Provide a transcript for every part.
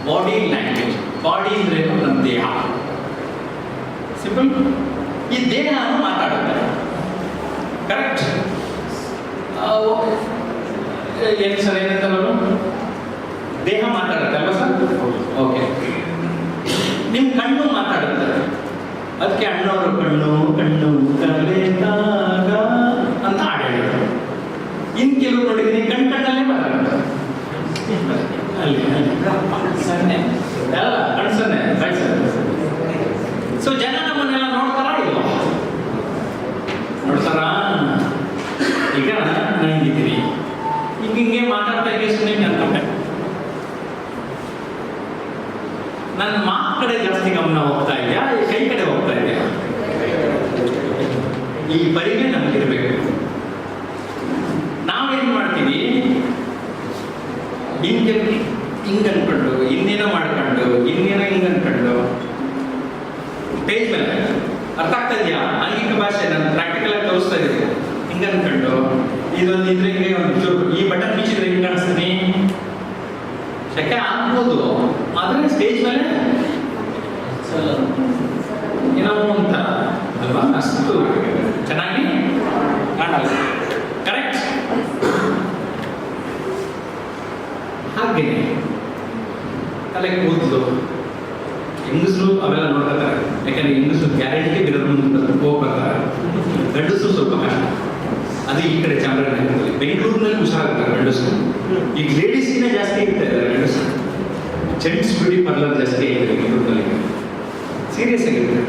Body language. Body ಅಂದ್ರೆ ನಮ್ಮ ದೇಹ. ಸಿಂಪಲ್. ಈ ದೇಹ ಮಾತಾಡುತ್ತೆ. ಕರೆಕ್ಟ್. ಏನು ಸರ್ ಏನಂತಲ್ಲ, ದೇಹ ಮಾತಾಡುತ್ತೆ ಅಲ್ವಾ ಸರ್? ಓಕೆ. ನಿಮ್ಮ ಕಣ್ಣು ಮಾತಾಡುತ್ತೆ. ಅದಕ್ಕೆ ಅಣ್ಣವರು ಕಣ್ಣು ಕಣ್ಣು ಕಲೆದಾಗ ಅಂತ ಹಾಡಿದ್ರು. ಇನ್ನು ಕೆಲವರು ನೋಡಿದ್ದೀನಿ ಕಣ್ಣಲ್ಲೇ ಮಾತಾಡುತ್ತೆ. ಅಲ್ಲಿ ಸನ್ನೆ ಎಲ್ಲ ಕಣ್ಸನ್ನೆ ಕಳ್ಸನ್ನೆ. ಸೊ ಜನ ನಮ್ಮನ್ನೆಲ್ಲ ನೋಡ್ತಾರಾ ಇಲ್ವಾ? ನೋಡ್ತಾರಾ? ಈಗ ನಾನು ಹಿಂಗಿದ್ದೀನಿ, ಹಿಂಗೆ ಮಾತಾಡ್ತಾ ಇದ್ದೆ, ಸುಮ್ಮನೆ ಅನ್ಕೊಂಡೆ. ನನ್ನ ಮಾತು ಕಡೆ ಜಾಸ್ತಿ ಗಮನ ಹೋಗ್ತಾ ಇದೆಯಾ, ಕೈ ಕಡೆ ಹೋಗ್ತಾ ಇದೆಯಾ? ಈ ಬರಿಗೆ ನಮಗಿರ್ಬೇಕು. ನಾವೇನ್ ಮಾಡ್ತೀವಿ, ಹಿಂಗೆ ಅನ್ಕೊಂಡು, ಇನ್ನೇನೋ ಮಾಡ್ಕೊಂಡು, ಇನ್ನೇನೋ ಹಿಂಗೆ ಅನ್ಕೊಂಡು, ಪೇಜ್ ಮೇಲೆ ಅರ್ಥ ಆಗ್ತಾ ಇದೆಯಾ? ಆಂಗಿಕ ಭಾಷೆ ನಾನು ಪ್ರಾಕ್ಟಿಕಲ್ ಆಗಿ ತೋರಿಸ್ತಾ ಇದ್ದೀನಿ. ಹಿಂಗೆ ಅನ್ಕೊಂಡು, ಇದೊಂದು ಇದ್ರೆ ಹಿಂಗೆ ಒಂದು ಈ ಬಟನ್ ಮುಚ್ಚಿದ್ರೆ ಹಿಂಗೆ ಕಾಣಿಸ್ತೀನಿ, ಶಕೆ ಆಗ್ಬೋದು. ಆದರೆ ಸ್ಟೇಜ್ ಮೇಲೆ ಏನೋ ಅಂತ ಅಲ್ವಾ, ಅಷ್ಟು ಚೆನ್ನಾಗಿ ಕಾಣಲ್ಲ. ಕರೆಕ್ಟ್. ಹಾಗೆ ತಲೆ ಕೂದಲು ಹೆಂಗಸರು ಅವೆಲ್ಲ ನೋಡ್ಕೊತಾರೆ. ಯಾಕಂದ್ರೆ ಹೆಂಗಸರು ಗ್ಯಾರಂಟಿ ಬಿರೋದು ಮುಂದೆ ಹೋಗ್ಬರ್ತಾರೆ. ಗಂಡಸರು ಸ್ವಲ್ಪ ಕಷ್ಟ. ಅದು ಈ ಕಡೆ ಚಾಮರಾಜನಗರದಲ್ಲಿ, ಬೆಂಗಳೂರಿನಲ್ಲಿ ಹುಷಾರಾಗ್ತಾರೆ ಗಂಡಸರು. ಈಗ ಲೇಡೀಸ್ಗಿನ್ನ ಜಾಸ್ತಿ ಇರ್ತಾ ಇದ್ದಾರೆ ಗಂಡಸರು. ಜೆಂಟ್ಸ್ ಬ್ಯೂಟಿ ಪಾರ್ಲರ್ ಜಾಸ್ತಿ ಆಗಿದೆ ಬೆಂಗಳೂರಿನಲ್ಲಿ. ಸೀರಿಯಸ್ ಆಗಿರ್ತಾರೆ.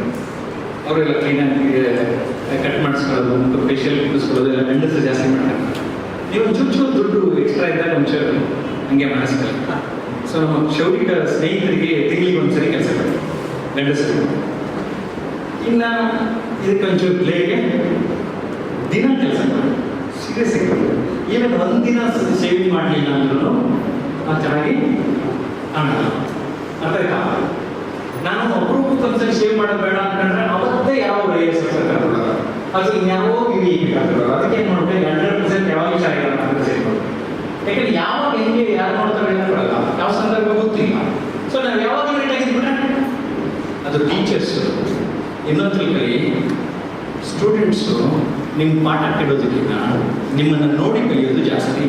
ಅವರೆಲ್ಲ ಕ್ಲೀನಾಗಿ ಕಟ್ ಮಾಡಿಸ್ಕೊಳ್ಳೋದು ಮತ್ತು ಫೇಶಿಯಲ್ ಕುಡಿಸ್ಕೊಳ್ಳೋದು ಎಲ್ಲ ಗಂಡಸರು ಜಾಸ್ತಿ ಮಾಡ್ತಾರೆ. ನೀವು ಚೂರು ದುಡ್ಡು ಎಕ್ಸ್ಟ್ರಾ ಇದ್ದಾಗ ಒಂಚೂರು ಹಂಗೆ ಮಾಡಿಸ್ಕೊಳ್ಳಿ. ಸೊ ನಮ್ಮ ಕ್ಷೌರಿಕ ಸ್ನೇಹಿತರಿಗೆ ತಿಂಗಳಿಗೆ ಒಂದ್ಸರಿ ಕೆಲಸ ಮಾಡಿ ಗಂಡಸರು. ಇನ್ನು ಇದಕ್ಕೆ ಒಂಚೂರು ಪ್ಲೇಗೆ ದಿನ ಕೆಲಸ ಮಾಡಿ. ಸೀರಿಯಸ್ ಆಗಿ ಈವನ್ ಒಂದಿನ ಸೇವಿಂಗ್ ಮಾಡಲಿಲ್ಲ ಅಂದ್ರೂ ಚೆನ್ನಾಗಿ ಕಾಣಲ್ಲ. ಅರ್ಥ ಆಯ್ತಾ? ನಾನು ಅಪರೂಪಕ್ಕೆ ಒಂದ್ಸರಿ ಸೇವ್ ಮಾಡೋದು ಬೇಡ ಅಂತಂದ್ರೆ ಅವತ್ತೇ ಯಾವ ವಯಸ್ಸು ಕರ್ಕೊಳ್ಳೋದು, ಅದು ಇನ್ಯಾವ ವಿವಿ ಕರ್ಕೊಳ್ಳೋದು. ಅದಕ್ಕೆ ಏನು ಮಾಡ್ಬೇಕು, 100% ಯಾವಾಗ ಚೆನ್ನಾಗಿಲ್ಲ ಅಂತ ಸೇವ್ ಮಾಡೋದು. ಯಾಕಂದ್ರೆ ಯಾವಾಗ ಹೆಂಗೆ ಯಾರು ನೋಡ್ತಾರೆ ಬರಲ್ಲ, ಯಾವ ಸಂದರ್ಭ ಗೊತ್ತಿಲ್ಲ. ಸೊ ನಾವು ಯಾವಾಗ ಲೇಟ್ ಆಗಿದ್ಬಿಟ್ರೆ ಅದು ಟೀಚರ್ಸು ಇನ್ನೊಂದು ಕಲಿ ಸ್ಟೂಡೆಂಟ್ಸು ನಿಮ್ಮ ಪಾಠ ಕೇಳೋದಕ್ಕಿಂತ ನಿಮ್ಮನ್ನು ನೋಡಿ ಕಲಿಯೋದು ಜಾಸ್ತಿ.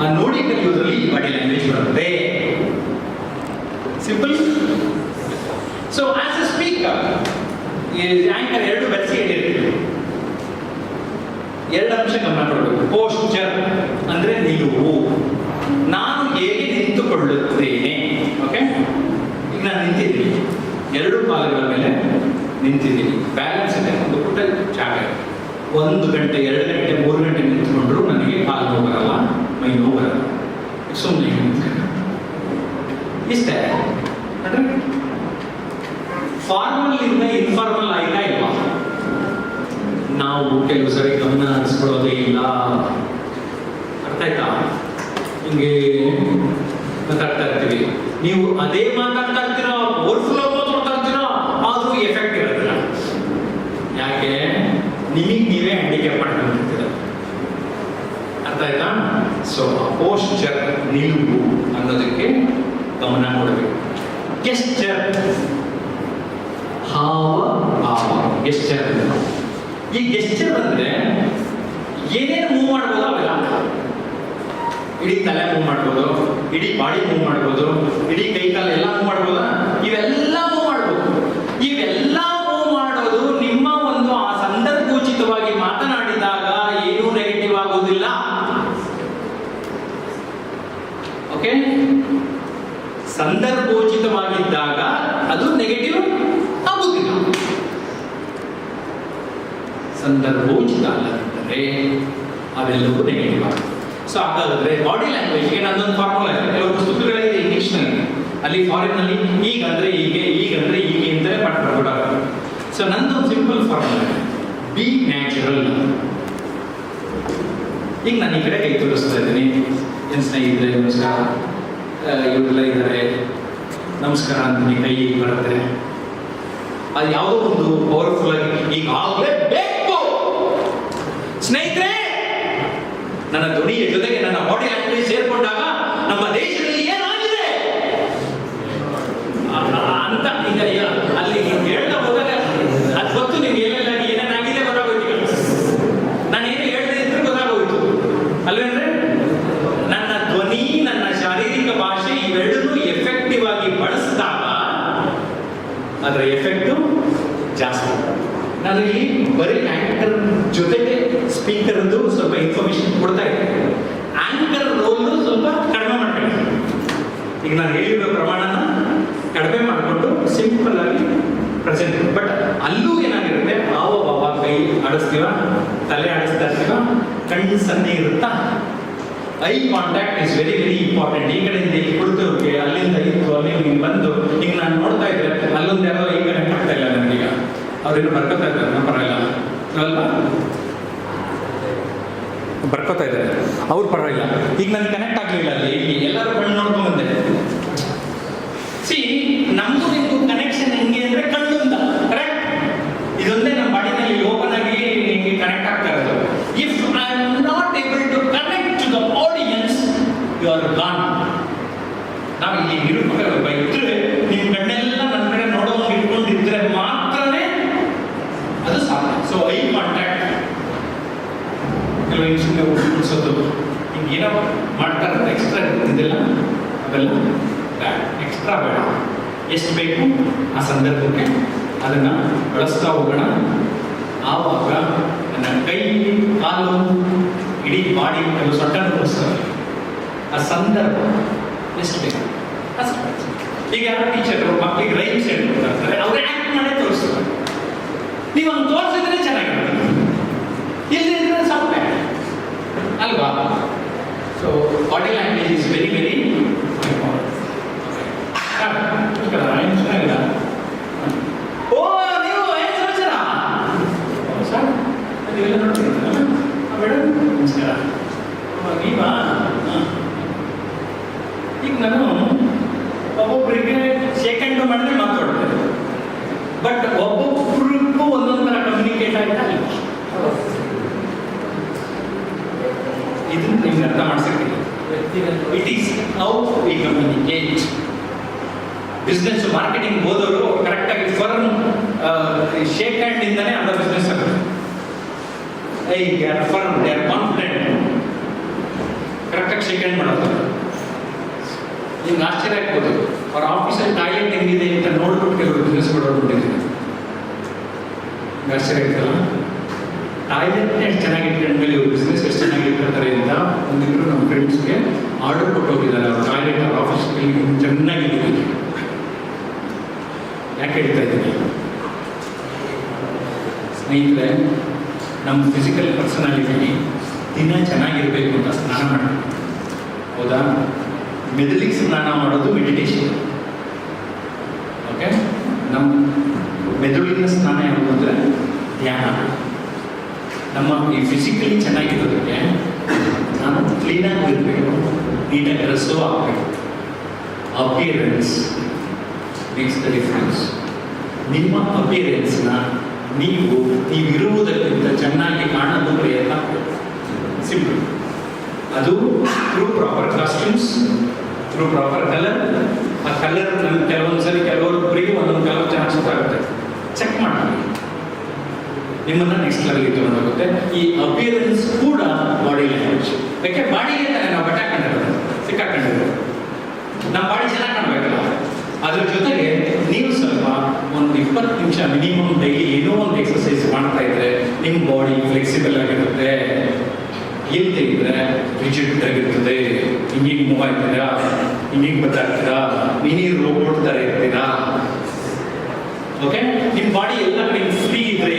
ಆ ನೋಡಿ ಕಲಿಯೋದ್ರಲ್ಲಿ ಈ ಬಾಡಿ ಲ್ಯಾಂಗ್ವೇಜ್ ಬರುತ್ತೆ. Simple. So as A speaker anchor ಎರಡು ಬೆರೆಸಿ ಹೇಳಿರ್ತೀವಿ. ಎರಡು ಅಂಶ ಗಮನ ಕೊಡಬೇಕು. ಪೋಸ್ಚರ್ ಅಂದ್ರೆ ನಿಲುವು. ನಾನು ಹೇಗೆ ನಿಂತುಕೊಳ್ಳುತ್ತೇನೆ. ಓಕೆ, ಈಗ ನಾನು ನಿಂತಿದ್ದೀನಿ, ಎರಡು ಕಾಲುಗಳ ಮೇಲೆ ನಿಂತಿದ್ದೀನಿ, ಬ್ಯಾಲೆನ್ಸ್ ಇದೆ, ಒಂದು ಪುಟ್ಟ ಜಾಗ. 1 ಗಂಟೆ 2 ಗಂಟೆ 3 ಗಂಟೆ ನಿಂತ್ಕೊಂಡ್ರು ನನಗೆ ಕಾಲು ನೋವು ಬರಲ್ಲ, ಮೈ ನೋವು ಬರಲ್ಲ. ಸುಮ್ಮನೆ ಇಷ್ಟೇ. ಅಂದ್ರೆ ಫಾರ್ಮಲ್ ಇಂದ ಇನ್ಫಾರ್ಮಲ್ ಆಯ್ತಾ ಇಲ್ವಾ? ನಾವು ಕೆಲವು ಸರಿ ಗಮನ ಹರಿಸ್ಕೊಳ್ಳೋದೇ ಇಲ್ಲ. ಅರ್ಥ ಆಯ್ತಾ? ಹಿಂಗೆ ಮಾತಾಡ್ತಾ ಇರ್ತೀವಿ. ನೀವು ಅದೇ ಮಾತಾಡ್ತಾ ಇರ್ತೀರಾ, ಓವರ್ಫ್ಲೋ ಮಾತಾಡ್ತಾ ಇರ್ತೀರಾ, ಆದ್ರೂ ಎಫೆಕ್ಟ್ ಇರೋದಿಲ್ಲ. ಯಾಕೆ? ನಿಮಗೆ ನೀವೇ ಹ್ಯಾಂಡಿಕ್ಯಾಪ್ ಮಾಡ್ಕೊಂಡಿರ್ತೀರ. ಅರ್ಥ ಆಯ್ತಾ? ಸೊ ಪೋಸ್ಚರ್ ನಿಲುವು ಅನ್ನೋದಕ್ಕೆ ಗಮನ ಕೊಡಬೇಕು. ಗೆಸ್ಚರ್ ಹಾವ ಭಾವ. ಗೆಸ್ಚರ್, ಈ ಗೆಸ್ಚರ್ ಅಂದ್ರೆ ಏನೇನು ಮೂವ್ ಮಾಡ್ಬೋದು ಅವೆಲ್ಲ. ಇಡೀ ತಲೆ ಮೂವ್ ಮಾಡ್ಬೋದು, ಇಡೀ ಬಾಡಿ ಮೂವ್ ಮಾಡ್ಬೋದು, ಇಡೀ ಕೈ ಕಾಲು ಎಲ್ಲ ಮೂವ್ ಮಾಡ್ಬೋದಾ? ಇವೆಲ್ಲ ಮೂವ್ ಮಾಡ್ಬೋದು. ಇವೆಲ್ಲ ಮೂವ್ ಮಾಡೋದು ನಿಮ್ಮ ಒಂದು ಆ ಸಂದರ್ಭೋಚಿತವಾಗಿ ಮಾತನಾಡಿದಾಗ ಏನೂ ನೆಗೆಟಿವ್ ಆಗುವುದಿಲ್ಲ. ಓಕೆ, ಸಂದರ್ಭೋಚಿತವಾಗಿದ್ದಾಗ ಅದು ನೆಗೆಟಿವ್ ಆಗುವುದಿಲ್ಲ. ಸಂದರ್ಭೋಚಿತ ಅಲ್ಲದಿದ್ದರೆ ಅವೆಲ್ಲವೂ ನೆಗೆಟಿವ್ ಆಗುತ್ತೆ. ಸೊ ಹಾಗಾದ್ರೆ ಬಾಡಿ ಲ್ಯಾಂಗ್ವೇಜ್ಗೆ ನನ್ನೊಂದು ಫಾರ್ಮುಲಾ ಇದೆ. ಕೆಲವು ಪುಸ್ತಕಗಳಿದೆ ಇಂಗ್ಲಿಷ್ನಲ್ಲಿ, ಅಲ್ಲಿ ಫಾರಿನ್ನಲ್ಲಿ ಈಗಂದ್ರೆ ಹೀಗೆ, ಈಗಂದ್ರೆ ಹೀಗೆ ಅಂತಲೇ ಮಾಡ್ಕೊಡ್ಬಿಡೋದು. ಸೊ ನಂದೊಂದು ಸಿಂಪಲ್ ಫಾರ್ಮುಲಾ ಇದೆ, ಬಿ ನ್ಯಾಚುರಲ್. ಈಗ ನಾನು ಈ ಕಡೆ ಕೈ ತೋರಿಸ್ತಾ ಇದ್ದೀನಿ. ಏನು ಸ್ನೇಹಿತರೆ ನಮಸ್ಕಾರ, ಇವರೆಲ್ಲ ಇದ್ದಾರೆ ನಮಸ್ಕಾರ ಅಂತೀನಿ, ಕೈ ಬರುತ್ತೆ. ಅದು ಯಾವುದೋ ಒಂದು ಪವರ್ಫುಲ್ ಆಗಿ ಈಗಾಗಲೇ ಬೇಕು. ಸ್ನೇಹಿತರೆ, ನನ್ನ ಧ್ವನಿಯ ಜೊತೆಗೆ ನನ್ನ ಬಾಡಿ ಲ್ಯಾಂಗ್ವೇಜ್ ಸೇರ್ಕೊಂಡಾಗ ನಮ್ಮ ದೇಶದಲ್ಲಿ ಏನಾಗಿದೆ? ಅದರ ಎಫೆಕ್ಟು ಜಾಸ್ತಿ. ನಾನು ಇಲ್ಲಿ ಬರೀ ಆ್ಯಂಕರ್ ಜೊತೆಗೆ ಸ್ಪೀಕರ್ದು ಸ್ವಲ್ಪ ಇನ್ಫಾರ್ಮೇಶನ್ ಕೊಡ್ತಾ ಇದ್ದೀನಿ. ಆ್ಯಂಕರ್ ರೋಲು ಸ್ವಲ್ಪ ಕಡಿಮೆ ಮಾಡ್ಕೊಳ್ಳಿ. ಈಗ ನಾನು ಹೇಳಿರೋ ಪ್ರಮಾಣನ ಕಡಿಮೆ ಮಾಡಿಕೊಂಡು ಸಿಂಪಲ್ ಆಗಿ ಪ್ರೆಸೆಂಟ್. ಬಟ್ ಅಲ್ಲೂ ಏನಾಗಿರುತ್ತೆ, ಆವ ಕೈ ಆಡಿಸ್ತೀವ, ತಲೆ ಆಡಿಸ್ತಾ ಇರ್ತೀವ, ಕಣ್ಣು ಸನ್ನೆ ಇರುತ್ತಾ. Eye contact is very very important. ಈ ಕಡೆಯಿಂದ ಇಲ್ಲಿ ಕುಳಿತವ್ರಿಗೆ ಅಲ್ಲಿಂದ ಇತ್ತು ಅಲ್ಲಿ ಬಂದು ಈಗ ನಾನು ನೋಡ್ತಾ ಇದ್ರೆ ಅಲ್ಲೊಂದು ಯಾರೋ ಈ ಕಡೆ ಆಗ್ತಾ ಇಲ್ಲ ನನಗೀಗ, ಅವ್ರೇನು ಬರ್ಕೋತಾ ಇದ್ದಾರೆ, ನಮ್ಮ ಪರವಾಗಿಲ್ಲ ಅಲ್ವಾ, ಬರ್ಕೋತಾ ಇದ್ದಾರೆ ಅವ್ರು ಪರವಾಗಿಲ್ಲ. ಈಗ ನನಗೆ ಕನೆಕ್ಟ್ ಆಗಲಿಲ್ಲ ಅಲ್ಲಿ, ಇಲ್ಲಿ ಎಲ್ಲರೂ ಕಣ್ಣು ನೋಡ್ಕೊಂಡು ಬಂದೆ. ಸಿ ನಮಗೂ ನಿಮಗೂ ಕನೆಕ್ಷನ್ ಹೆಂಗೆ ಅಂದರೆ ಕಣ್ಣು ಅಂತ, ಕರೆಕ್ಟ್? ಇದೊಂದೇ ನಮ್ಮ ಬಾಡಿನಲ್ಲಿ ಓಪನ್ ಆಗಿ ನಿಮಗೆ ಕನೆಕ್ಟ್ ಆಗ್ತಾ ಇರೋದು. If I am not able to connect to the audience, you are gone. ನಾವು ಇಲ್ಲಿ ನಿರೂಪಕ ಇದ್ರೆ ನಿಮ್ಮ ಕಣ್ಣೆಲ್ಲ ನನ್ನ ಕಡೆ ನೋಡೋಂಗೆ ಇಟ್ಕೊಂಡಿದ್ರೆ ಮಾತ್ರನೇ ಅದು ಸಾಧ್ಯ. ಸೊ ಐ ಕಾಂಟ್ಯಾಕ್ಟ್, ಕೆಲವು ಇನ್ಸುತ್ತೆ ಉಳಿಸೋದು, ಹಿಂಗೆ ಏನೋ ಮಾಡ್ತಾರೆ ಎಕ್ಸ್ಟ್ರಾ ಇದೆಲ್ಲ, ಅವೆಲ್ಲ ಎಕ್ಸ್ಟ್ರಾ ಬೇಡ. ಎಷ್ಟು ಬೇಕು ಆ ಸಂದರ್ಭಕ್ಕೆ ಅದನ್ನು ಬಳಸ್ತಾ ಹೋಗೋಣ. ಆವಾಗ ನನ್ನ ಕೈ, ಕಾಲು, ಇಡೀ ಬಾಡಿ, ಕೆಲವು ಸೊಟ್ಟನ್ನು ತೋರಿಸ್ತಾರೆ. ಆ ಸಂದರ್ಭ ಎಷ್ಟು ಬೇಕು ಅಷ್ಟು. ಈಗ ಯಾರೋ ಟೀಚರು ಮಕ್ಕಳಿಗೆ ರೈಮ್ಸ್ ಹೇಳ್ಕೊಡ್ತಾರೆ, ಅವ್ರು ಆ್ಯಕ್ಟ್ ಮಾಡೇ ತೋರಿಸ್ತಾರೆ. ನೀವು ಹಂಗೆ ತೋರಿಸಿದ್ರೆ ಚೆನ್ನಾಗಿರುತ್ತೆ, ಇಲ್ಲದಿದ್ರೆ ಸಾಕು ಅಲ್ವಾ? So body language is very very important. ಓ ನೀವು ಏನು ಸಮಾಚಾರ ಸರ್, ಅದೆಲ್ಲ ನೋಡ್ತೀರಲ್ಲ ಮೇಡಮ್, ನಮಸ್ಕಾರ. ನೀವಾ? ಈಗ ನಾನು ಒಬ್ಬೊಬ್ಬರಿಗೆ ಶೇಖಂಡು ಮಾಡಿದ್ರೆ ಮಾತಾಡ್ತೇನೆ, ಬಟ್ ಒಬ್ಬೊಬ್ಬರಿಗೂ ಒಂದೊಂದು ಥರ ಕಮ್ಯುನಿಕೇಟ್ ಆಗಿದೆ. ಇದನ್ನು ನಿಮ್ಗೆ ಅರ್ಥ ಮಾಡಿಸಿರ್ತೀನಿ. It is how we communicate. Business marketing ಹೋದವರು ಕರೆಕ್ಟಾಗಿ ಫರ್ಮ್ ಶೇಕ್ ಹ್ಯಾಂಡ್ ಇಂದಾನೆ ಅವರ ಬಿಸ್ನೆಸ್ ಆಗುತ್ತೆ. They are firm, they are confident. ಕರೆಕ್ಟಾಗಿ ಶೇಕ್ ಹ್ಯಾಂಡ್ ಮಾಡೋದು. ನಿಮ್ಗೆ ಆಶ್ಚರ್ಯ ಆಗ್ಬೋದು, ಅವ್ರ ಆಫೀಸಲ್ಲಿ ಟಾಯ್ಲೆಟ್ ಹೆಂಗಿದೆ ಅಂತ ನೋಡ್ಬಿಟ್ಟು ಕೆಲವರು ಬಿಸ್ನೆಸ್ ಕೊಡೋರು ಬಿಟ್ಟಿದ್ದೀನಿ. ಆಶ್ಚರ್ಯ ಆಗ್ತಲ್ಲ, ಟಾಯ್ಲೆಟ್ ಎಷ್ಟು ಚೆನ್ನಾಗಿ ಇಟ್ಕೊಂಡ್ಮೇಲೆ ಇವ್ರು ಬಿಸ್ನೆಸ್ ಎಷ್ಟು ಚೆನ್ನಾಗಿ ಇಟ್ಕೊಳ್ತಾರೆ ಅಂತ ಒಂದಿಬ್ಬರು ನಮ್ಮ ಫ್ರೆಂಡ್ಸ್ಗೆ ಆರ್ಡರ್ ಕೊಟ್ಟು ಹೋಗಿದ್ದಾರೆ. ಅವ್ರ ಟಾಯ್ಲೆಟ್ ಅವ್ರ ಆಫೀಸ್ಗೆ ಚೆನ್ನಾಗಿದ್ದೀವಿ. ಯಾಕೆ ಹೇಳ್ತಾ ಇದ್ದೀನಿ ಸ್ನೇಹಿತರೆ, ನಮ್ಮ ಫಿಸಿಕಲ್ ಪರ್ಸನಾಲಿಟಿ ದಿನ ಚೆನ್ನಾಗಿರಬೇಕು ಅಂತ ಸ್ನಾನ ಮಾಡ್ತೀವಿ, ಹೌದಾ? ಮೆದುಳಿಗೆ ಸ್ನಾನ ಮಾಡೋದು ಮೆಡಿಟೇಷನ್. ಓಕೆ, ನಮ್ಮ ಮೆದುಳಿನ ಸ್ನಾನ ಯಾವುದು ಅಂದರೆ ಧ್ಯಾನ. ನಮ್ಮ ಈ ಫಿಸಿಕಲಿ ಚೆನ್ನಾಗಿರೋದಕ್ಕೆ ನಾನು ಕ್ಲೀನಾಗಿ ಇರಬೇಕು, ನೀಟಾಗಿ ಡ್ರೆಸ್ಸು ಆಗಬೇಕು. Appearance makes the difference. ನಿಮ್ಮ ಅಪಿಯರೆನ್ಸ್ನ ನೀವಿರುವುದಕ್ಕಿಂತ ಚೆನ್ನಾಗಿ ಕಾಣಲು ಪ್ರಯತ್ನ ಸಿಂಪಲ್. ಅದು through proper costumes, through proper colour. ಆ ಕಲರ್ ನಮ್ಗೆ ಕೆಲವೊಂದ್ಸರಿ ಕೆಲವೊಬ್ಬರಿಗೆ ಒಂದೊಂದು ಕಲರ್ ಚೆನ್ನಾಗಿ ಸೂಟ್ ಆಗುತ್ತೆ. ಚೆಕ್ ಮಾಡಿ, ನಿಮ್ಮನ್ನು ನೆಕ್ಸ್ಟ್ ಲೆವೆಲ್ಗೆ ತಗೊಂಡೋಗುತ್ತೆ. ಈ ಅಪಿಯರೆನ್ಸ್ ಕೂಡ ಬಾಡಿ ಲ್ಯಾಂಗ್ವೇಜ್. ಯಾಕೆ ಬಾಡಿಗೆ ತಾನೇ ನಾವು ಬಟ್ಟೆ ಹಾಕೊಂಡಿರೋದು, ಸಿಕ್ಕಾಕೊಂಡಿರೋದು. ನಮ್ಮ ಬಾಡಿ ಚೆನ್ನಾಗಿ ಕಾಣಬೇಕಲ್ಲ. ಅದ್ರ ಜೊತೆಗೆ ನೀವು ಸ್ವಲ್ಪ ಒಂದು 20 ನಿಮಿಷ ಮಿನಿಮಮ್ ಡೈಲಿ ಏನೋ ಒಂದು ಎಕ್ಸಸೈಸ್ ಮಾಡ್ತಾ ಇದ್ರೆ ನಿಮ್ಮ ಬಾಡಿ ಫ್ಲೆಕ್ಸಿಬಲ್ ಆಗಿರುತ್ತೆ. ಇಲ್ಲದೆ ಇದ್ರೆ ರಿಜಿಡ್ ಆಗಿರ್ತದೆ. ಹಿಂಗಿಂಗ್ ಮೂವ್ ಆಗ್ತೀರಾ, ಹಿಂಗಿಂಗ್ ಬರ್ತಾಗ್ತೀರಾ, ನೀರು ರೋಬೋಟ್ ಥರ ಇರ್ತೀರಾ. ಓಕೆ, ನಿಮ್ಮ ಬಾಡಿ ಎಲ್ಲ ಕಡೆ ಫ್ರೀ ಇದ್ರೆ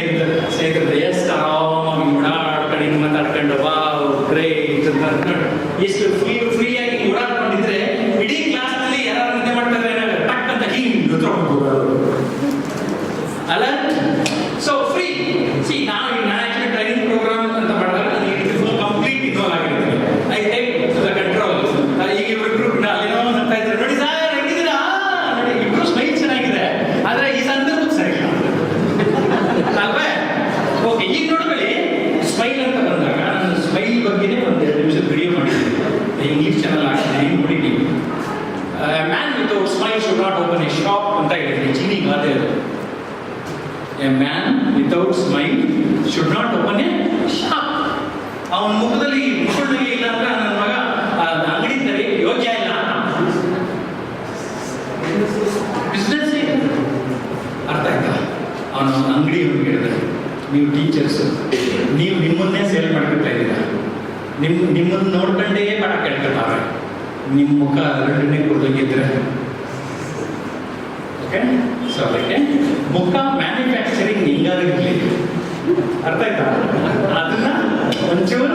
ಸೇರಿದ್ರೆ ಎಷ್ಟು ಆರಾಮಾಗಿ ಓಡಾಡ್ಕೊಂಡು ಮಾತಾಡ್ಕೊಂಡು ವಾವ್ ಗ್ರೇಟ್ ಅಂತ ಅನ್ಕೊಂಡು ಎಷ್ಟು ಫ್ರೀಯಾಗಿ ಓಡಾಡ್ಕೊಂಡಿದ್ರೆ ಇಡೀ ಕ್ಲಾಸ್ನಲ್ಲಿ ಯಾರು ನಿದ್ದೆ ಮಾಡ್ತಾರೆ ಟಕ್ ಅಂತ ಹಿಂಗೆ ಅಲ್ಲ. So free. ಸಿ ನಾನು ಆಕ್ಚುಲಿ ಟ್ರೈನಿಂಗ್ ಪ್ರೋಗ್ರಾಮ್ ಅಂತ ಮಾಡಿದಾಗ ನಾನು ಫುಲ್ ಕಂಪ್ಲೀಟ್ ಇನ್ವಾಲ್ವ್ ಆಗಿರ್ತೀನಿ. I take the control. ಈಗ ಇಬ್ಬರು ಅಲ್ಲೇನೋ ಅಂತ ಇದ್ದಾರೆ, ನೋಡಿ ಸರ್ ಹೆಂಗಿದ್ದೀರಾ, ನೋಡಿ ಇಬ್ಬರು ಸ್ಮೈಲ್ ಚೆನ್ನಾಗಿದೆ, ಆದರೆ ಈ ಸಂದರ್ಭಕ್ಕೆ ಸರಿ ಅಲ್ವೇ? ಓಕೆ, ಈಗ ನೋಡ್ಕೊಳ್ಳಿ, ಸ್ಮೈಲ್ ಅಂತ ಬಂದಾಗ ನಾನು ಸ್ಮೈಲ್ ಬಗ್ಗೆನೇ ಒಂದು 2 ನಿಮಿಷದ ವಿಡಿಯೋ ಮಾಡಿದ್ದೀನಿ, ಇಂಗ್ಲೀಷ್ ಚಾನಲ್ ಹಾಕಿದ್ದೀನಿ, ನೋಡಿದ್ದೀನಿ. Man without smile should not open A shop ಅಂತ ಹೇಳಿದ್ದೀನಿ. ಚೀನಿ ಗಾದೆ ಅದು. A man without smile should not open A shop. ಅವನ ಮುಖದಲ್ಲಿ ಮುಖದಲ್ಲಿ ಇಲ್ಲ ಅಂದ್ರೆ ನನ್ನ ಮಗ ಅಂಗಡಿ ತರ ಯೋಗ್ಯ ಇಲ್ಲ. ಬಿಸ್ನೆಸ್ ನಾನು ಅಂಗಡಿಯವ್ರಿಗೆ ಹೇಳಿದೆ, ನೀವು ಟೀಚರ್ಸು, ನೀವು ನಿಮ್ಮನ್ನೇ ಸೇಲ್ ಮಾಡ್ಕೊತಾ ಇದ್ದೀರಾ, ನಿಮ್ಮನ್ನು ನೋಡ್ಕೊಂಡೇ ಪಾಠ ಕೇಳ್ಕೊತಾರೆ, ನಿಮ್ಮ ಮುಖ ಎರಡನೇ ಕೊಡ್ದೋಗಿದ್ರೆ ಓಕೆ. ಸೊ ಅದಕ್ಕೆ ಮುಖ ಮ್ಯಾನುಫ್ಯಾಕ್ಚರಿಂಗ್ ಹಿಂಗಾರು ಇರಲಿ, ಅರ್ಥ ಆಯ್ತಾ? ಅದನ್ನ ಒಂಚೂರು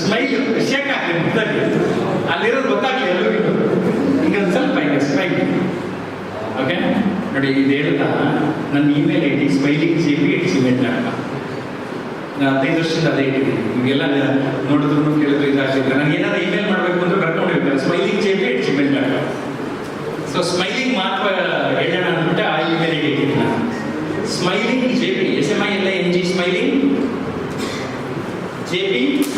ಸ್ಮೈಲ್ ಶೇಕ್ ಆಗಲಿ ಮುಖದಲ್ಲಿ, ಅಲ್ಲಿರೋದು ಗೊತ್ತಾಗಲಿ ಎಲ್ಲರಿಗೂ, ಹಿಂಗೊಂದು ಸ್ವಲ್ಪ ಹಿಂಗೆ ಸ್ಮೈಲ್. ಓಕೆ ನೋಡಿ, ಇದು ಹೇಳ್ತಾ ನನ್ನ ಇಮೇಲ್ ಐ ಡಿ smilingJP@gmail.com. ನಾನು 15 ವರ್ಷದಿಂದ ಅದೇ ಇಟ್ಟಿದ್ದೀನಿ. ಇವೆಲ್ಲ ನೋಡಿದ್ರು ಕೇಳಿದ್ರು ಇದಾಗ್ತಿದ್ರೆ ನನಗೆ ಏನಾದ್ರು ಇಮೇಲ್ ಮಾಡಬೇಕು ಅಂದ್ರೆ ಬರ್ಕೊಂಡಿರ್ತಾರೆ smilingJP@gmail.com. ಸೊ ಸ್ಮೈಲಿಂಗ್ ಮಾತ್ರ ಹೇಳೋಣ ಅಂದ್ಬಿಟ್ಟು ಆ ಇಮೇಲಿಗೆ ಇಟ್ಟಿದ್ದೀನಿ ನಾನು. SmilingJP SMILING smiling JP@gmail.com.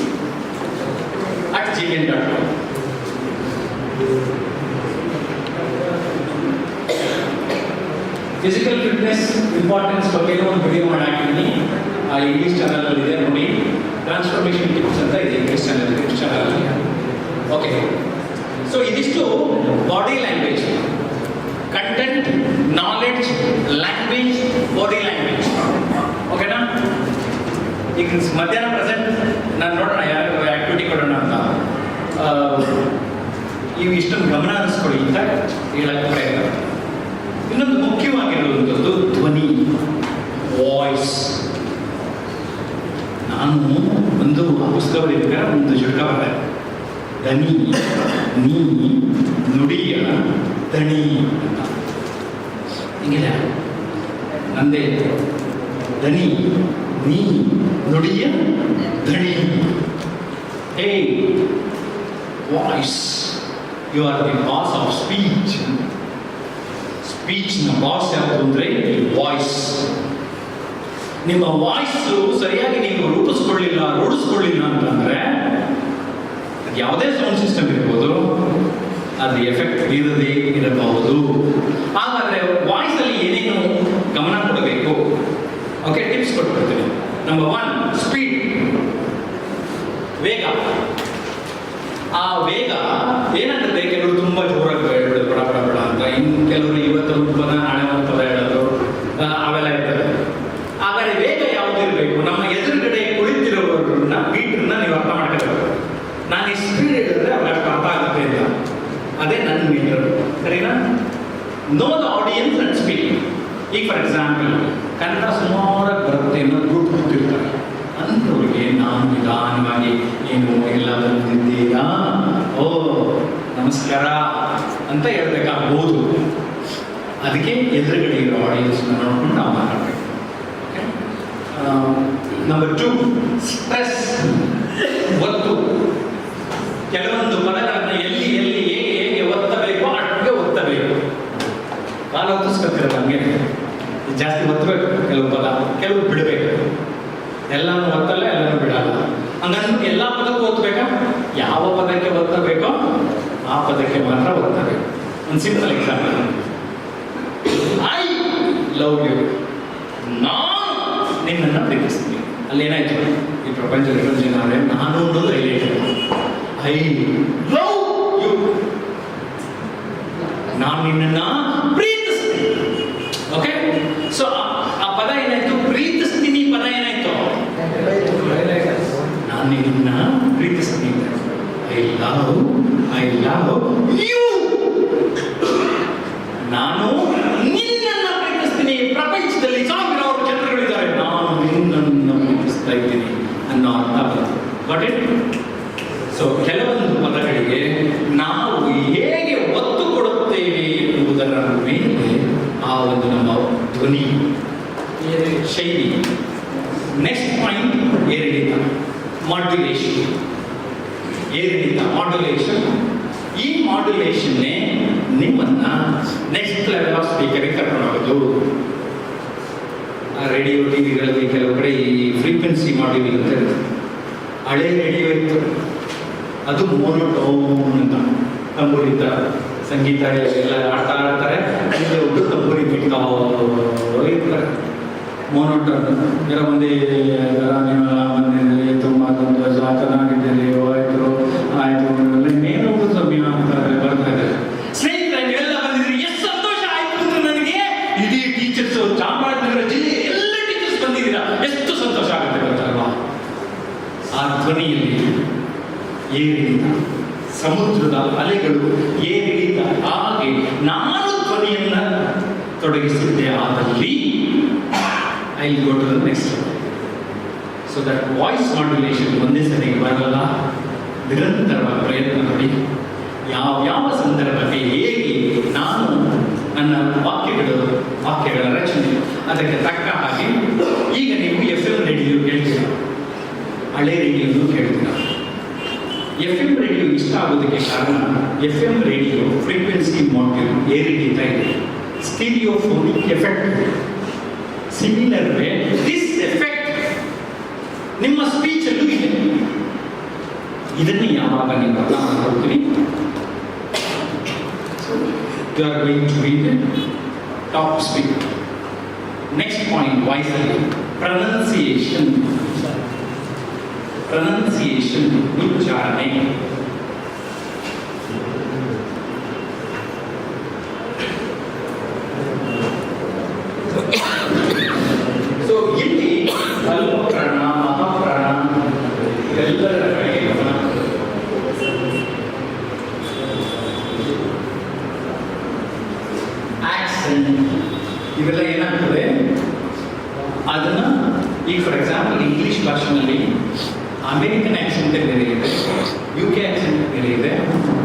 Physical fitness importance ಬಗ್ಗೆ ಒಂದು ವಿಡಿಯೋ ಮಾಡಿ ಹಾಕಿದ್ದೀನಿ, ಆ ಇಂಗ್ಲೀಷ್ ಚಾನಲಲ್ಲಿ ಇದೆ ನೋಡಿ. ಟ್ರಾನ್ಸ್ಫಾರ್ಮೇಷನ್ ಟಿಪ್ಸ್ ಅಂತ ಇದೆ ಇಂಗ್ಲೀಷ್ ಚಾನಲಲ್ಲಿ. ಓಕೆ, ಸೊ ಇದಿಷ್ಟು body language, content, knowledge, language, body language. ಓಕೆನಾ? ಈಗ ಮಧ್ಯಾಹ್ನ ಪ್ರೆಸೆಂಟ್ ನಾನು ನೋಡೋಣ ಯಾರು ಆ್ಯಕ್ಟಿವಿಟಿ ಕೊಡೋಣ ಅಂತ. ಇವು ಇಷ್ಟೊಂದು ಗಮನ ಹರಿಸ್ಕೊಳ್ಳಿ ಅಂತ ಹೇಳಕ್ಕೆ ಪ್ರಯತ್ನ. ಇನ್ನೊಂದು ಮುಖ್ಯವಾಗಿರುವಂಥದ್ದು ಧ್ವನಿ, ವಾಯ್ಸ್. ನಾನು ಒಂದು ಪುಸ್ತಕ ಬರೀಬೇಕಾದ್ರೆ ಒಂದು ಜುಟ್ಟ ಬರ್ತದೆ, ದನಿ ನೀ ನುಡಿಯ ದಣಿ ಅಂತ. ಹಿಂಗಿದೆ ನಂದೇ ದನಿ ನೀ ನುಡಿಯ ದಣಿ. Hey voice, you are the boss of speech. ಸ್ಪೀಚ್ನ ಬಾಸ್ ಯಾವುದು ಅಂದರೆ ವಾಯ್ಸ್. ನಿಮ್ಮ ವಾಯ್ಸು ಸರಿಯಾಗಿ ನೀವು ರೂಢಿಸ್ಕೊಳ್ಳಿಲ್ಲ ಅಂತಂದರೆ ಅದು ಯಾವುದೇ ಸೌಂಡ್ ಸಿಸ್ಟಮ್ ಇರ್ಬೋದು, ಅದು ಎಫೆಕ್ಟ್ ಬೀರದೇ ಇರಬಹುದು. ಹಾಗಾದರೆ ವಾಯ್ಸಲ್ಲಿ ಏನೇನು ಗಮನ ಕೊಡಬೇಕು? ಓಕೆ, ಟಿಪ್ಸ್ ಕೊಟ್ಬಿಡ್ತೀನಿ. ನಂಬರ್ 1, ಸ್ಪೀಡ್, ವೇಗ. ಆ ವೇಗ ಏನಾಗುತ್ತೆ, ಕೆಲವರು ತುಂಬ ಜೋರಾಗಿ ಹೇಳ್ಬಿಡೋದು ಬಡ ಬಡ ಬಡ ಅಂತ, ಇನ್ನು ಕೆಲವರು ಇವತ್ತು ಪದ ನಾಳೆ ಒಂದು ಪದ ಹೇಳೋದು, ಅವೆಲ್ಲ ಇರ್ತದೆ. ಆದರೆ ವೇಗ ಯಾವುದಿರಬೇಕು? ನಮ್ಮ ಎದುರುಗಡೆ ಕುಳಿತಿರೋರನ್ನ ಬೀಟ್ರನ್ನ ನೀವು ಅರ್ಥ ಮಾಡ್ಕೋಬೇಕು. ನಾನು ಈ ಸ್ಪೀಡ್ ಹೇಳಿದ್ರೆ ಅವ್ರಿಗೆ ಅಷ್ಟು ಅರ್ಥ ಆಗುತ್ತೆ ಅಂತ, ಅದೇ ನನ್ನ ಮೀಟರ್, ಸರಿನಾ? Know the audience and speak. ಈಗ ಫಾರ್ ಎಕ್ಸಾಂಪಲ್ ಕನ್ನಡ ಸುಮಾರಾಗಿ ಬರುತ್ತೆ ಅನ್ನೋ ಗ್ರೂಪ್ ಕೂತಿರ್ತಾರೆ, ಅಂಥವ್ರಿಗೆ ನಾನು ನಿಧಾನವಾಗಿ ಏನು ಎಲ್ಲ ಬಂದಿದ್ದೀರಾ, ಓ ನಮಸ್ಕಾರ ಅಂತ ಹೇಳ್ಬೇಕಾಗ್ಬೋದು. ಅದಕ್ಕೆ ಎದುರುಗಡೆ ಇರೋ ಆಡಿಯನ್ಸ್ನ ನೋಡ್ಕೊಂಡು ನಾವು ಮಾತಾಡಬೇಕು. ನಂಬರ್ 2, ಸ್ಟ್ರೆಸ್, ಒತ್ತು. ಕೆಲವೊಂದು ಪದಗಳನ್ನು ಎಲ್ಲಿ ಹೇಗೆ ಒತ್ತಬೇಕು ಅಷ್ಟೇ ಒತ್ತಬೇಕು. ಕಾಲ ಒತ್ತಿಸ್ಕೊತಿರೋದು ನಮಗೆ ಜಾಸ್ತಿ ಒತ್ತಬೇಕು ಕೆಲವು ಪದ, ಕೆಲವು ಬಿಡಬೇಕು. ಎಲ್ಲನೂ ಒತ್ತಲ್ಲ, ಎಲ್ಲನೂ ಬಿಡಲ್ಲ. ಹಂಗಂದ್ರೆ ಎಲ್ಲ ಪದಕ್ಕೂ ಒತ್ತಬೇಕಾ? ಯಾವ ಪದಕ್ಕೆ ಒತ್ತಬೇಕೋ ಆ ಪದಕ್ಕೆ ಮಾತ್ರ ಒತ್ತಬೇಕು. ಒಂದು simple example, I love you, ನಾನು ನಿನ್ನನ್ನು ಪ್ರೀತಿಸ್ತೀನಿ. ಅಲ್ಲಿ ಏನಾಯ್ತು, ಈ ಪ್ರಪಂಚದ ಜನ ನಾನು ಅನ್ನೋದು ಹೈಲೈಟ್. ಐ ಲವ್ ಯು, ನಾನು ನಿನ್ನನ್ನು ಪ್ರೀತಿಸ್ತೀನಿ. ಓಕೆ, ಸೊ ಆ ಪದ ಏನಾಯ್ತು, ಪ್ರೀತಿಸ್ತೀನಿ ಪದ ಏನಾಯ್ತು, ನಾನು ನಿನ್ನ ಪ್ರೀತಿಸ್ತೀನಿ. ಐ ಲವ್ ಯು, ನಾನು ನಿನ್ನನ್ನು ಪ್ರೀತಿಸ್ತೀನಿ. ಪ್ರಪಂಚದಲ್ಲಿ ಸಾವಿರಾರು ಜನರುಗಳಿದ್ದಾರೆ, ನಾನು ನಿನ್ನನ್ನು ಪ್ರೀತಿಸ್ತಾ ಇದ್ದೀನಿ ಅನ್ನೋ ಅರ್ಥ ಬರುತ್ತೆ. ಬಟ್ ಸೊ ಕೆಲವೊಂದು ಪದಗಳಿಗೆ ನಾವು ಹೇಗೆ ಒತ್ತು ಕೊಡುತ್ತೇವೆ ಎಂಬುದರ ಮೇಲೆ ಆ ಒಂದು ನಮ್ಮ ಧ್ವನಿ ಶೈಲಿ. ನೆಕ್ಸ್ಟ್ ಪಾಯಿಂಟ್, ಏರಿಳಿತ, ಮಾಡ್ಯುಲೇಷನ್. ಏರಿಳಿತ, ಮಾಡ್ಯುಲೇಷನ್. ಈ ಮಾಡ್ಯುಲೇಷನ್ನೇ ನಿಮ್ಮನ್ನ ನೆಕ್ಸ್ಟ್ ಲೆವೆಲ್ ಆಫ್ ಸ್ಪೀಕರಿಗೆ ಕರ್ಕೊಂಡು ಹೋಗೋದು. ರೇಡಿಯೋ ಟಿವಿಗಳಲ್ಲಿ ಕೆಲವು ಕಡೆ ಈ ಫ್ರೀಕ್ವೆನ್ಸಿ ಮಾಡ್ಯೂಲ್ ಅಂತ ಇರುತ್ತೆ. ಹಳೆ ರೇಡಿಯೋ ಇತ್ತು, ಅದು ಮೋನೋಟೋನ್ ಅಂತ, ತಂಬೂರಿ ಥರ ಸಂಗೀತ ಎಲ್ಲ ಆಡ್ತಾರೆ, ಅಲ್ಲಿ ಒಬ್ಬರು ತಂಬೂರಿ ಬಿಡ್ತಾ ಇರ್ತಾರೆ. ಮೋನೋಟೋನ್. ಎಲ್ಲ ಮಂದಿ ಬಂದಿದ್ದೀರಿ, ತುಂಬ ಸಂತೋಷ, ಚೆನ್ನಾಗಿದ್ದೀರಿ, ಆಯ್ತು ಇನ್ನೇನು ಸಮಯ ಅಂತಾರೆ, ಬರ್ತಾ ಇದ್ದಾರೆ. ಸ್ನೇಹಿತರೆ, ನೀವೆಲ್ಲ ಬಂದಿದ್ದೀರಿ, ಎಷ್ಟು ಸಂತೋಷ ಆಯ್ತು ಅಂತ ನನಗೆ. ಇಡೀ ಟೀಚರ್ಸು ಚಾಮರಾಜ ನಾನು ಧ್ವನಿಯನ್ನು ತೊಡಗಿಸಿದ್ದೆ ಆದಲ್ಲಿ I go to the next. So that voice modulation ಒಂದೇ ಸರಿಗೆ ಬರಲ್ಲ, ನಿರಂತರವಾಗಿ ಪ್ರಯತ್ನ ಮಾಡಿ ಯಾವ ಸಂದರ್ಭಕ್ಕೆ ಹೇಗೆ ನಾನು ನನ್ನ ವಾಕ್ಯಗಳ ರಚನೆ ಅದಕ್ಕೆ ತಕ್ಕ ಹಾಗೆ. ಈಗ ನೀವು FM ರೇಡಿಯೋ ಕೇಳ್ತೀರ, ಹಳೆ ರೇಡಿಯೋನು ಕೇಳ್ತೀರ. FM ರೇಡಿಯೋ ಇಷ್ಟ ಆಗೋದಕ್ಕೆ ಕಾರಣ FM ರೇಡಿಯೋ ಫ್ರೀಕ್ವೆನ್ಸಿ ಮಾಡ್ಯೂಲ್ ಏರಿಳಿತಾ ಇದೆ, stereophonic effect. Similar way this effect ನಿಮ್ಮ ಸ್ಪೀಚಲ್ಲೂ ಇದೆ. ಇದನ್ನು ಯಾವಾಗ ನೀವು ಅರ್ಥ ಮಾಡ್ಕೊಳ್ತೀರಿ, you are going to be the top speaker. Next point, wisely. Pronunciation, ucharane. So ಇಲ್ಲಿ ಅಲ್ಪಪ್ರಾಣ ಮಹಾಪ್ರಾಣ ಎಲ್ಲರ ಕಡೆಗೆ ಗಮನ. ಇವೆಲ್ಲ ಏನಾಗ್ತದೆ, ಅದನ್ನ ಈಗ ಫಾರ್ ಎಕ್ಸಾಂಪಲ್ ಇಂಗ್ಲಿಷ್ ಭಾಷೆನಲ್ಲಿ ಅಮೇರಿಕನ್ ಆಕ್ಸೆಂಟೇ ಬೇರೆ ಇದೆ, UK ಆಕ್ಸೆಂಟ್ ಬೇರೆ ಇದೆ,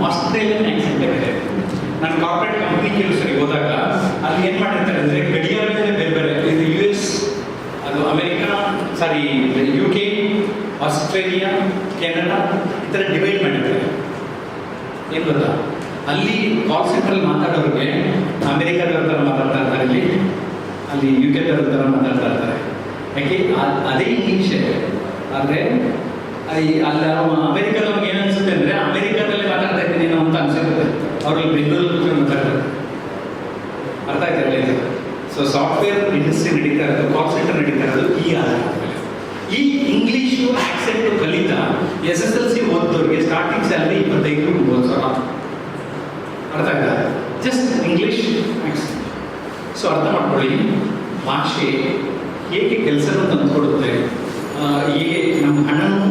ಆಸ್ಟ್ರೇಲಿಯನ್ ಆಕ್ಸೆಂಟೇ ಬೇರೆ ಇದೆ. ನಾನು ಕಾರ್ಪೊರೇಟ್ ಕಂಪ್ನಿ ಕೆಲಸರಿಗೆ ಹೋದಾಗ ಅಲ್ಲಿ ಏನು ಮಾಡಿರ್ತಾರೆ ಅಂದರೆ ಗಡಿಯಾರಗಳೇ ಬೇರೆ ಬೇರೆ, ಇದು US, ಅದು ಅಮೇರಿಕಾ, UK, ಆಸ್ಟ್ರೇಲಿಯಾ, ಕೆನಡಾ ಈ ಥರ ಡಿವೈಡ್ ಮಾಡಿರ್ತಾರೆ. ಏನು ಗೊತ್ತಾ, ಅಲ್ಲಿ ಕಾಲ್ ಸೆಂಟ್ರಲ್ಲಿ ಮಾತಾಡೋರಿಗೆ ಅಮೆರಿಕಾದವ್ರ ಥರ ಮಾತಾಡ್ತಾ ಇರ್ತಾರೆ, ಅಲ್ಲಿ UK ಥರ ಮಾತಾಡ್ತಾ ಇರ್ತಾರೆ. ಯಾಕೆ ಅದೇ ಇಂಗ್ಲೀಷೇ, ಆದರೆ ಅಲ್ಲಿ ಅಮೆರಿಕಾದವ್ರಿಗೆ ಏನು ಅನ್ಸುತ್ತೆ ಅಂದರೆ ಅಮೆರಿಕಾದಲ್ಲೇ ಮಾತಾಡ್ತಾ ಇದ್ದೀನಿ ನಾವು ಅಂತ ಅನ್ಸುತ್ತೆ, ಅವ್ರಲ್ಲಿ ಬೆಂಗಳೂರಲ್ಲಿ ಮಾತಾಡ್ತಾರೆ. ಅರ್ಥ ಆಯ್ತಲ್ಲ ಇದು? ಸೊ ಸಾಫ್ಟ್ವೇರ್ ಇಂಡಸ್ಟ್ರಿ ನಡೀತಾ ಇರೋದು, ಕಾಲ್ ಸೆಂಟರ್ ನಡೀತಾ ಇರೋದು ಈ ಆಧಾರದ. ಈ ಇಂಗ್ಲೀಷು ಆಕ್ಸೆಂಟು ಕಲಿತಾ SSLC ಓದೋರಿಗೆ ಸ್ಟಾರ್ಟಿಂಗ್ ಸ್ಯಾಲರಿ 25,000. ಅರ್ಥ ಆಯ್ತಾ? Just English accent. ಸೊ ಅರ್ಥ ಮಾಡ್ಕೊಳ್ಳಿ, ಭಾಷೆ ಹೇಗೆ ಕೆಲಸನೂ ತಂದುಕೊಡುತ್ತೆ, ಹೇಗೆ ನಮ್ಮ ಹಣನೂ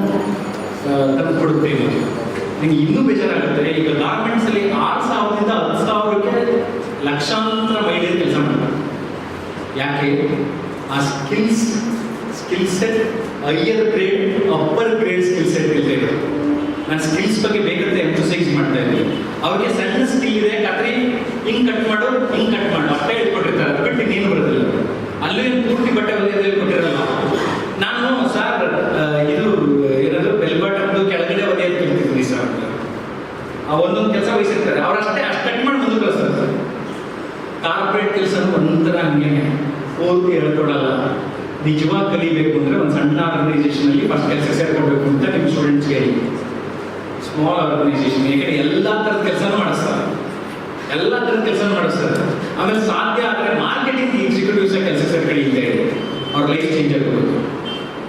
ತಂದುಕೊಡುತ್ತೆ ಅನ್ನೋದು ನಿಮಗೆ ಇನ್ನೂ ಬೇಜಾರಾಗುತ್ತೆ. ಈಗ ಗಾರ್ಮೆಂಟ್ಸಲ್ಲಿ 6,000ದಿಂದ 10,000ಕ್ಕೆ ಲಕ್ಷಾಂತರ ಮಹಿಳೆಯರು ಕೆಲಸ ಮಾಡ್ತಾರೆ. ಯಾಕೆ? ಆ skill set higher grade, upper grade skill set ಇಲ್ಲದೆ ಇದೆ. ನಾನು ಸ್ಕಿಲ್ಸ್ ಬಗ್ಗೆ ಬೇಕಂತ ಎಂಫಸೈಸ್ ಮಾಡ್ತಾ ಇದ್ದೀನಿ. ಅವ್ರಿಗೆ ಸಣ್ಣ ಸ್ಕಿಲ್ ಇದೆ, ಕತ್ರಿ ಹಿಂಗೆ ಕಟ್ ಮಾಡು ಅಷ್ಟೇ ಹೇಳ್ಕೊಟ್ಟಿರ್ತಾರೆ, ಅದು ಬಿಟ್ಟು ಇನ್ನೇನು ಬರೋದಿಲ್ಲ. ಅಲ್ಲೂ ಪೂರ್ತಿ ಬಟ್ಟೆ ಕೊಟ್ಟಿರಲ್ಲ. ನಾನು ಸರ್ ಇದು ಇರೋದು ಬೆಲ್ ಬಟನ್ದು ಕೆಳಗಡೆ ಒದೆಯೋದು ಕಲ್ತಿದ್ದೀನಿ ಸರ್, ಆ ಒಂದೊಂದು ಕೆಲಸ ವಹಿಸಿರ್ತಾರೆ, ಅವರಷ್ಟೇ ಅಷ್ಟು ಕಟ್ ಮಾಡಿ ಮುಂದೆ ಕಳಿಸ್ತಾರೆ. ಕಾರ್ಪೊರೇಟ್ ಕೆಲಸ ಒಂಥರ ಹಂಗೆ ಪೂರ್ತಿ ಹೇಳ್ಕೊಡಲ್ಲ. ನಿಜವಾಗಿ ಕಲಿಬೇಕು ಅಂದರೆ ಒಂದು ಸಣ್ಣ ಆರ್ಗನೈಸೇಷನಲ್ಲಿ ಫಸ್ಟ್ ಕೆಲಸ ಸೇರ್ಕೊಳ್ಬೇಕು ಅಂತ ನಿಮ್ಮ ಸ್ಟೂಡೆಂಟ್ಸ್ಗೆ ಹೇಳಿ. ಸ್ಮಾಲ್ ಆರ್ಗನೈಸೇಷನ್, ಯಾಕಂದರೆ ಎಲ್ಲ ಥರದ ಕೆಲಸನೂ ಮಾಡಿಸ್ತಾರೆ. ಆಮೇಲೆ ಸಾಧ್ಯ ಆದರೆ ಮಾರ್ಕೆಟಿಂಗ್ ಎಕ್ಸಿಕ್ಯೂಟಿವ್ಸ್ ಕೆಲಸ ಸೇರ್ಕಡೆ ಅವ್ರ ಲೈಫ್ ಚೇಂಜ್ ಆಗಬೇಕು.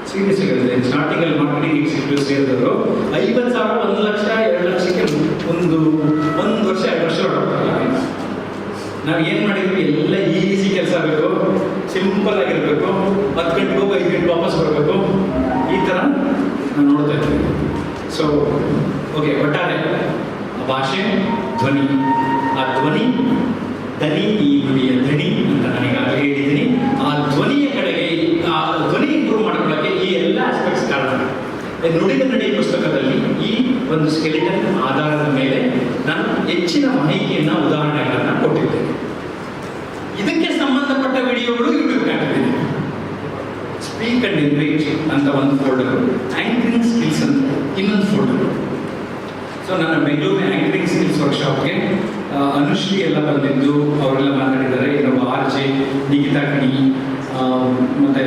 ಸೀರಿಯಸ್ ಆಗಿದೆ. ಸ್ಟಾರ್ಟಿಂಗಲ್ಲಿ ಮಾರ್ಕೆಟಿಂಗ್ ಎಕ್ಸಿಕ್ಯೂಟಿವ್ ಸೇರಿದವರು 50,000, 1 ಲಕ್ಷ, 2 ಲಕ್ಷಕ್ಕೆ ಒಂದು ವರ್ಷ 2 ವರ್ಷ ಹೊರಡ್ತಾರಲ್ಲ. ನಾವು ಏನು ಮಾಡಿದ್ವಿ, ಎಲ್ಲ ಈಸಿ ಕೆಲಸ ಆಗಬೇಕು, ಸಿಂಪಲ್ ಆಗಿರಬೇಕು, 10 ಗಂಟೆಗೆ ಹೋಗಿ 5 ಗಂಟೆ ವಾಪಸ್ ಬರಬೇಕು, ಈ ಥರ ನಾವು ನೋಡ್ತಾ ಇದ್ದೀವಿ. ಸೊ ಓಕೆ, ಒಟ್ಟಾರೆ ಭಾಷೆ ಧ್ವನಿ, ಆ ಧ್ವನಿ ದನಿ ಈ ನುಡಿಯ ಧ್ವನಿ ಅಂತ ನಾನೀಗಾಗಲೇ ಹೇಳಿದ್ದೀನಿ. ಆ ಧ್ವನಿಯ ಕಡೆಗೆ, ಆ ಧ್ವನಿ ಇಂಪ್ರೂವ್ ಮಾಡ್ಕೊಳ್ಳೋಕ್ಕೆ ಈ ಎಲ್ಲ ಆಸ್ಪೆಕ್ಟ್ಸ್ ಕಾರಣ. ನುಡಿದ ನಡಿ ಪುಸ್ತಕದಲ್ಲಿ ಈ ಒಂದು ಸ್ಕೆಲಿಟನ್ ಆಧಾರದ ಮೇಲೆ ನಾನು ಹೆಚ್ಚಿನ ಮಾಹಿತಿಯನ್ನು, ಉದಾಹರಣೆಗಳನ್ನು ಕೊಟ್ಟಿದ್ದೇನೆ. ಇದಕ್ಕೆ ಸಂಬಂಧಪಟ್ಟ ವಿಡಿಯೋಗಳು ಯೂಟ್ಯೂಬ್ಗೆ ಹಾಕಿದ್ದೀನಿ. ಸ್ಪೀಕ್ ಅಂಡ್ ಎನ್ರಿಚ್ ಅಂತ ಒಂದು ಫೋಲ್ಡರು, ಆಂಕರಿಂಗ್ ಸ್ಕಿಲ್ಸ್ ಅಂತ ಇನ್ನೊಂದು ಫೋಲ್ಡರು. ಸೊ ನನ್ನ ಬೆಂಗಳೂರು ಆಂಕರಿಂಗ್ ಸ್ಕಿಲ್ಸ್ ವರ್ಕ್ಶಾಪ್ಗೆ ಅನುಶ್ರೀ ಎಲ್ಲ ಬಂದಿದ್ದು, ಅವರೆಲ್ಲ ಮಾತಾಡಿದ್ದಾರೆ. ಇನ್ನೊಬ್ಬ RJ ನಿಖಿತಾ ಕಣಿ, ಮತ್ತು